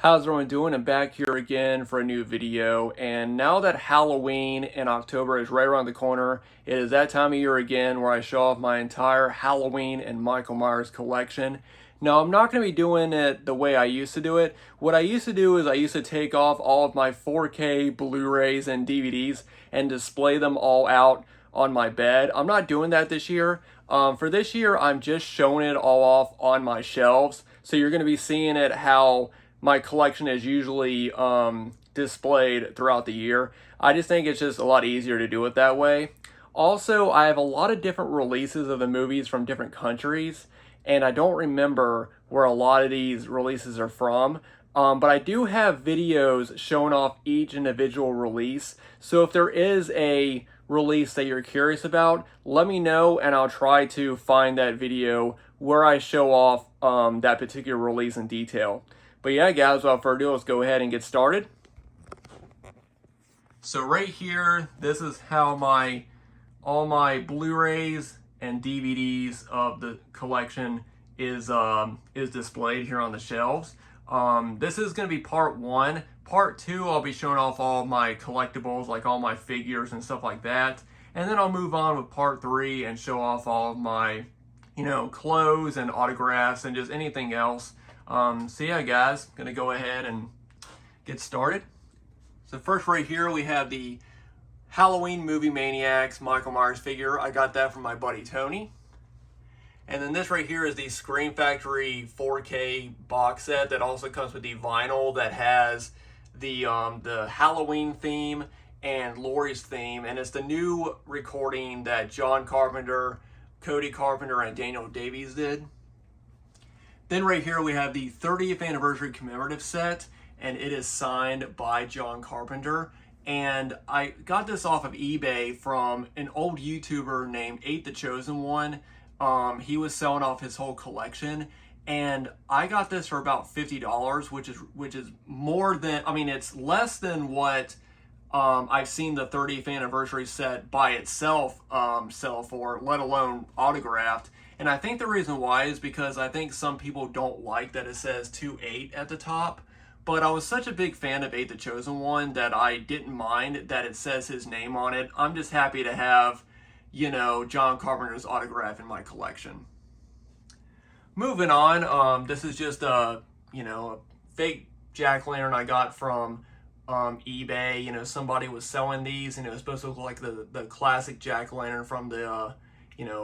How's everyone doing? I'm back here again for a new video. And now that Halloween in October is right around the corner, it is that time of year again where I show off my entire Halloween and Michael Myers collection. Now, I'm not going to be doing it the way I used to do it. What I used to do is I used to take off all of my 4K Blu-rays and DVDs and display them all out on my bed. I'm not doing that this year. For this year, I'm just showing it all off on my shelves. So you're going to be seeing it how my collection is usually displayed throughout the year. I just think it's just a lot easier to do it that way. Also, I have a lot of different releases of the movies from different countries, and I don't remember where a lot of these releases are from. But I do have videos showing off each individual release. So if there is a release that you're curious about, let me know and I'll try to find that video where I show off that particular release in detail. But yeah, guys, without further ado, let's go ahead and get started. So right here, this is how all my Blu-rays and DVDs of the collection is displayed here on the shelves. This is going to be part one. Part two, I'll be showing off all my collectibles, like all my figures and stuff like that. And then I'll move on with part three and show off all of my, clothes and autographs and just anything else. So yeah, guys, gonna go ahead and get started. So first right here, we have the Halloween Movie Maniacs Michael Myers figure. I got that from my buddy Tony. And then this right here is the Scream Factory 4K box set that also comes with the vinyl that has the Halloween theme and Laurie's theme. And it's the new recording that John Carpenter, Cody Carpenter, and Daniel Davies did. Then right here we have the 30th anniversary commemorative set, and it is signed by John Carpenter. And I got this off of eBay from an old YouTuber named Ate the Chosen One. He was selling off his whole collection, and I got this for about $50, which is more than, it's less than what I've seen the 30th anniversary set by itself sell for, let alone autographed. And I think the reason why is because I think some people don't like that it says 2-8 at the top. But I was such a big fan of Ate the Chosen One that I didn't mind that it says his name on it. I'm just happy to have, John Carpenter's autograph in my collection. Moving on, this is just a fake jack-o'-lantern I got from eBay. Somebody was selling these and it was supposed to look like the classic jack-o'-lantern from the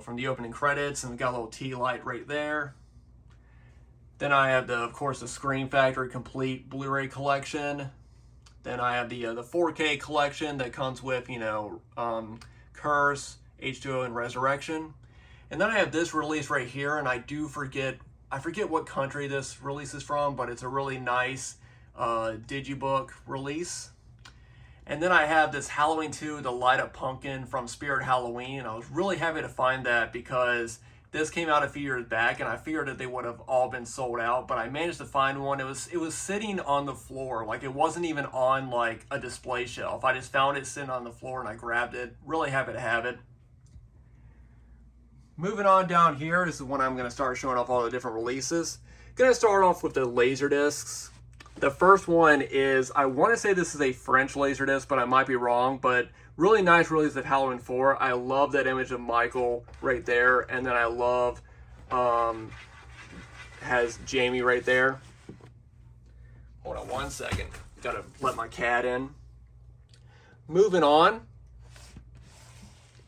from the opening credits, and we got a little tea light right there. Then I have of course, the Scream Factory complete Blu-ray collection. Then I have the 4K collection that comes with, Curse, H2O, and Resurrection. And then I have this release right here, and I forget what country this release is from, but it's a really nice digibook release. And then I have this Halloween 2, the Light Up Pumpkin from Spirit Halloween. And I was really happy to find that because this came out a few years back and I figured that they would have all been sold out. But I managed to find one. It was sitting on the floor. Like, it wasn't even on like a display shelf. I just found it sitting on the floor and I grabbed it. Really happy to have it. Moving on down here, this is when I'm going to start showing off all the different releases. Going to start off with the Laserdiscs. The first one is, I want to say this is a French Laserdisc, but I might be wrong, but really nice release of Halloween 4. I love that image of Michael right there, and then I love, has Jamie right there. Hold on one second. Gotta let my cat in. Moving on,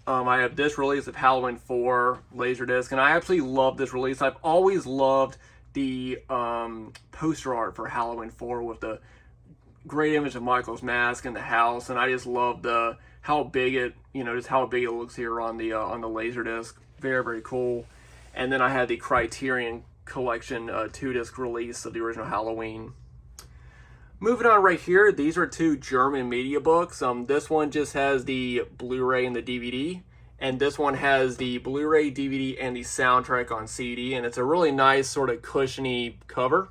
I have this release of Halloween 4 Laserdisc, and I absolutely love this release. I've always loved the poster art for Halloween 4 with the great image of Michael's mask and the house, and I just love how big it looks here on the Laserdisc. Very, very cool. And then I had the Criterion Collection 2-disc release of the original Halloween. Moving on right here, these are two German media books. This one just has the Blu-ray and the DVD. And this one has the Blu-ray, DVD, and the soundtrack on CD. And it's a really nice sort of cushiony cover.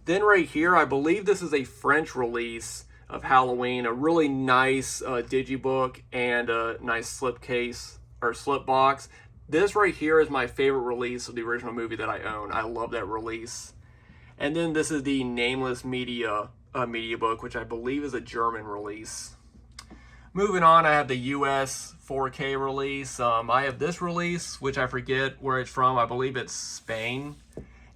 Then right here, I believe this is a French release of Halloween. A really nice digibook and a nice slipcase or slip box. This right here is my favorite release of the original movie that I own. I love that release. And then this is the Nameless Media book, which I believe is a German release. Moving on, I have the US 4K release. I have this release, which I forget where it's from. I believe it's Spain.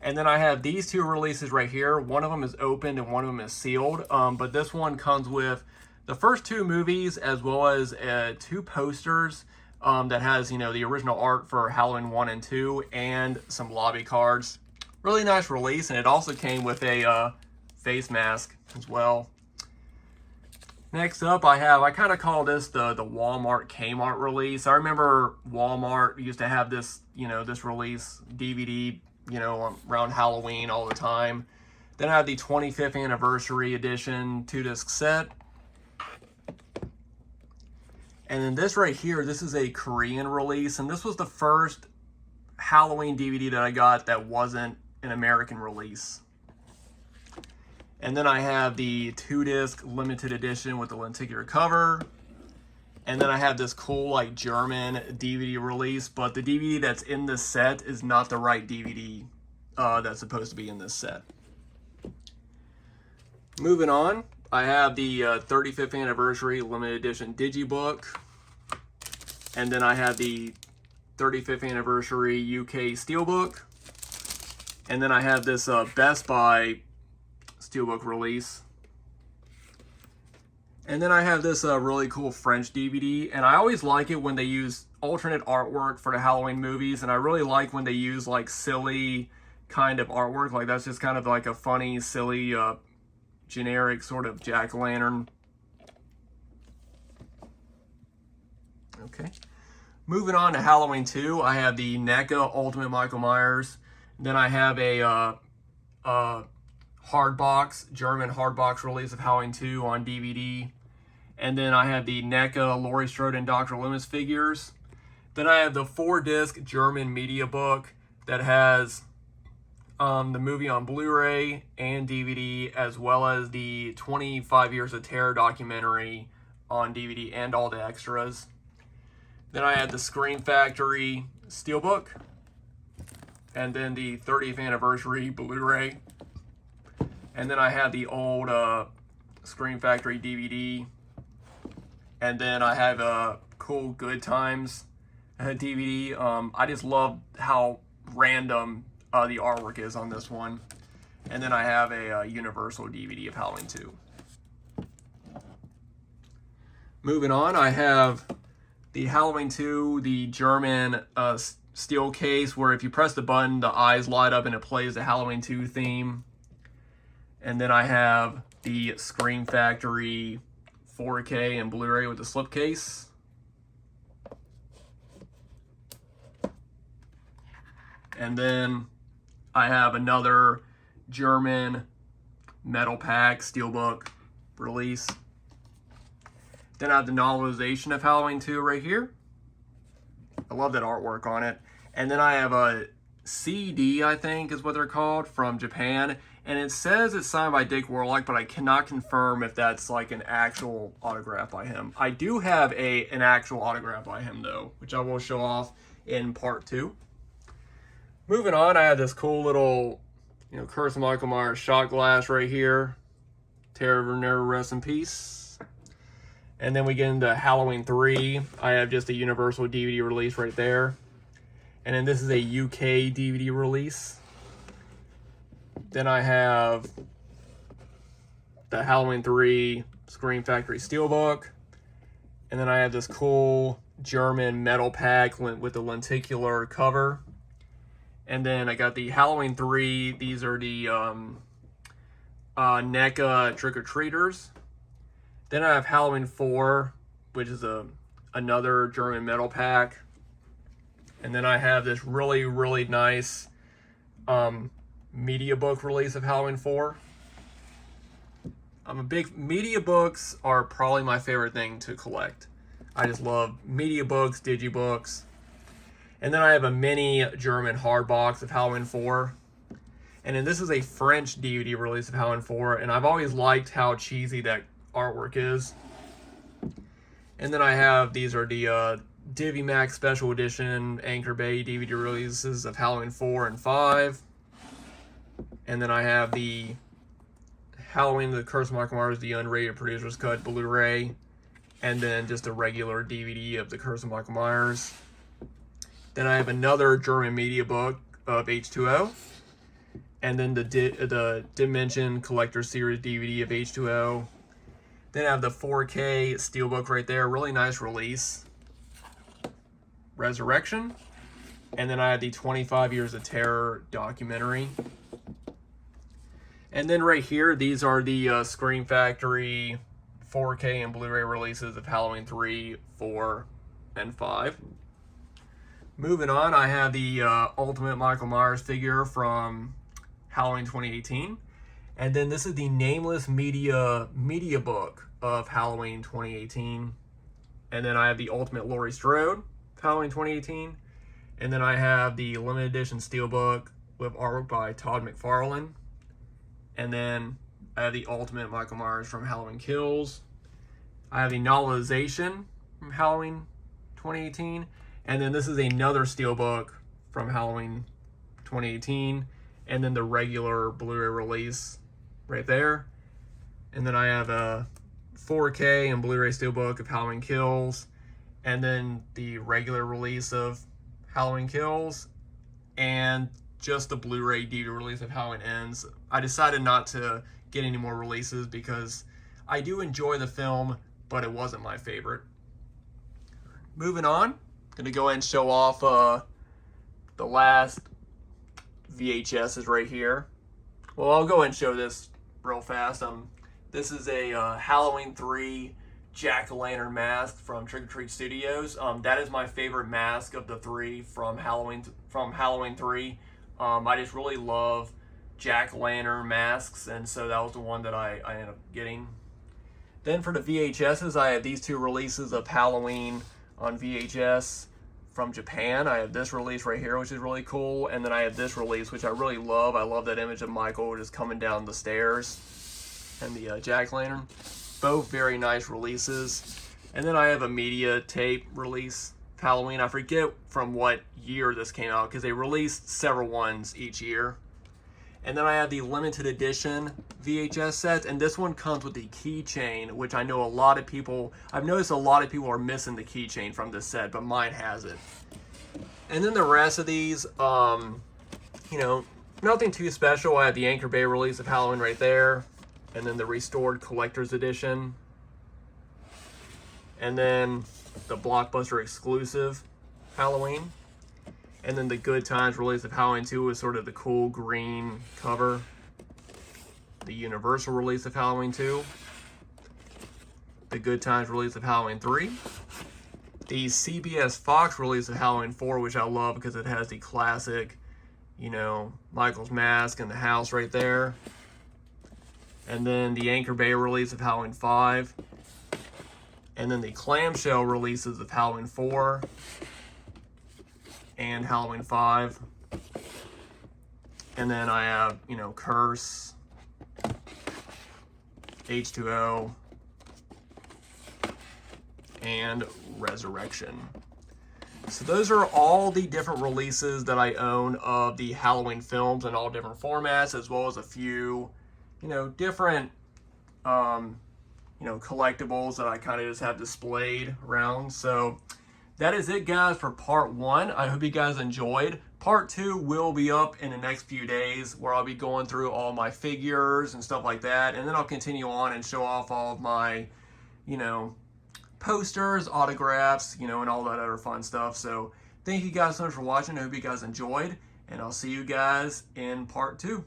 And then I have these two releases right here. One of them is opened and one of them is sealed. But this one comes with the first two movies as well as two posters that has, you know, the original art for Halloween 1 and 2 and some lobby cards. Really nice release, and it also came with a face mask as well. Next up, I kind of call this the Walmart Kmart release. I remember Walmart used to have this, you know, this release DVD, you know, around Halloween all the time. Then I have the 25th anniversary edition 2-disc set. And then this right here, this is a Korean release, and this was the first Halloween DVD that I got that wasn't an American release. And then I have the 2-disc limited edition with the lenticular cover. And then I have this cool like German DVD release, but the DVD that's in this set is not the right DVD that's supposed to be in this set. Moving on, I have the 35th anniversary limited edition digibook. And then I have the 35th anniversary UK steelbook. And then I have this Best Buy steelbook release. And then I have this really cool French DVD, and I always like it when they use alternate artwork for the Halloween movies, and I really like when they use like silly kind of artwork, like that's just kind of like a funny, silly, generic sort of jack-o'-lantern. Okay. Moving on to Halloween 2, I have the NECA Ultimate Michael Myers. Then I have a hardbox, German hardbox release of Halloween 2 on DVD. And then I have the NECA Laurie Strode and Dr. Loomis figures. Then I have the 4-disc German media book that has the movie on Blu-ray and DVD, as well as the 25 Years of Terror documentary on DVD and all the extras. Then I have the Scream Factory steelbook, and then the 30th anniversary Blu-ray. And then I have the old Scream Factory DVD. And then I have a cool Good Times DVD. I just love how random the artwork is on this one. And then I have a Universal DVD of Halloween 2. Moving on, I have the Halloween 2, the German steel case, where if you press the button, the eyes light up and it plays the Halloween 2 theme. And then I have the Scream Factory 4K and Blu-ray with the slipcase. And then I have another German metal pack steelbook release. Then I have the novelization of Halloween 2 right here. I love that artwork on it. And then I have a CD, I think is what they're called, from Japan. And it says it's signed by Dick Warlock, but I cannot confirm if that's like an actual autograph by him. I do have an actual autograph by him though, which I will show off in part 2. Moving on, I have this cool little, you know, Curse of Michael Myers shot glass right here. Terror Never Rest in Peace. And then we get into Halloween 3. I have just a Universal DVD release right there. And then this is a UK DVD release. Then I have the Halloween 3 Scream Factory steelbook. And then I have this cool German metal pack with the lenticular cover. And then I got the Halloween 3. These are the NECA trick-or-treaters. Then I have Halloween 4, which is another German metal pack. And then I have this really, really nice media book release of Halloween 4. I'm a big... Media books are probably my favorite thing to collect. I just love media books, digibooks. And then I have a mini German hardbox of Halloween 4. And then this is a French DVD release of Halloween 4. And I've always liked how cheesy that artwork is. And then I have, these are the DiviMax Special Edition Anchor Bay DVD releases of Halloween 4 and 5. And then I have the Halloween, The Curse of Michael Myers, the unrated producer's cut Blu-ray, and then just a regular DVD of The Curse of Michael Myers. Then I have another German media book of H2O, and then the Dimension Collector Series DVD of H2O. Then I have the 4K Steelbook right there, really nice release, Resurrection. And then I have the 25 Years of Terror documentary. And then right here, these are the Scream Factory 4K and Blu-ray releases of Halloween 3, 4, and 5. Moving on, I have the Ultimate Michael Myers figure from Halloween 2018. And then this is the Nameless Media book of Halloween 2018. And then I have the Ultimate Laurie Strode, Halloween 2018. And then I have the limited edition steelbook with artwork by Todd McFarlane. And then I have the Ultimate Michael Myers from Halloween Kills. I have the novelization from Halloween 2018. And then this is another steelbook from Halloween 2018. And then the regular Blu-ray release right there. And then I have a 4K and Blu-ray steelbook of Halloween Kills. And then the regular release of Halloween Kills. And just the Blu-ray DVD release of Halloween Ends. I decided not to get any more releases because I do enjoy the film, but it wasn't my favorite. Moving on, gonna go ahead and show off the last VHSs right here. Well, I'll go ahead and show this real fast. This is a Halloween 3 Jack-o'-lantern mask from Trick or Treat Studios. That is my favorite mask of the three from Halloween 3. I just really love jack-o'-lantern masks, and so that was the one that I ended up getting. Then for the VHSs, I have these two releases of Halloween on VHS from Japan. I have this release right here, which is really cool, and then I have this release, which I really love. I love that image of Michael just coming down the stairs and the jack-o'-lantern. Both very nice releases. And then I have a media tape release of Halloween. I forget from what year this came out because they released several ones each year. And then I have the limited edition VHS set, and this one comes with the keychain, which I know a lot of people, I've noticed a lot of people are missing the keychain from this set, but mine has it. And then the rest of these, you know, nothing too special. I have the Anchor Bay release of Halloween right there, and then the restored collector's edition, and then the Blockbuster exclusive Halloween. And then the Good Times release of Halloween 2 is sort of the cool green cover. The Universal release of Halloween 2. The Good Times release of Halloween 3. The CBS Fox release of Halloween 4, which I love because it has the classic, you know, Michael's mask and the house right there. And then the Anchor Bay release of Halloween 5. And then the clamshell releases of Halloween 4. And Halloween 5. And then I have, you know, Curse, H2O, and Resurrection. So those are all the different releases that I own of the Halloween films in all different formats, as well as a few, you know, different, you know, collectibles that I kind of just have displayed around. So that is it, guys, for part 1. I hope you guys enjoyed. Part 2 will be up in the next few days, where I'll be going through all my figures and stuff like that. And then I'll continue on and show off all of my, you know, posters, autographs, you know, and all that other fun stuff. So thank you guys so much for watching. I hope you guys enjoyed. And I'll see you guys in part 2.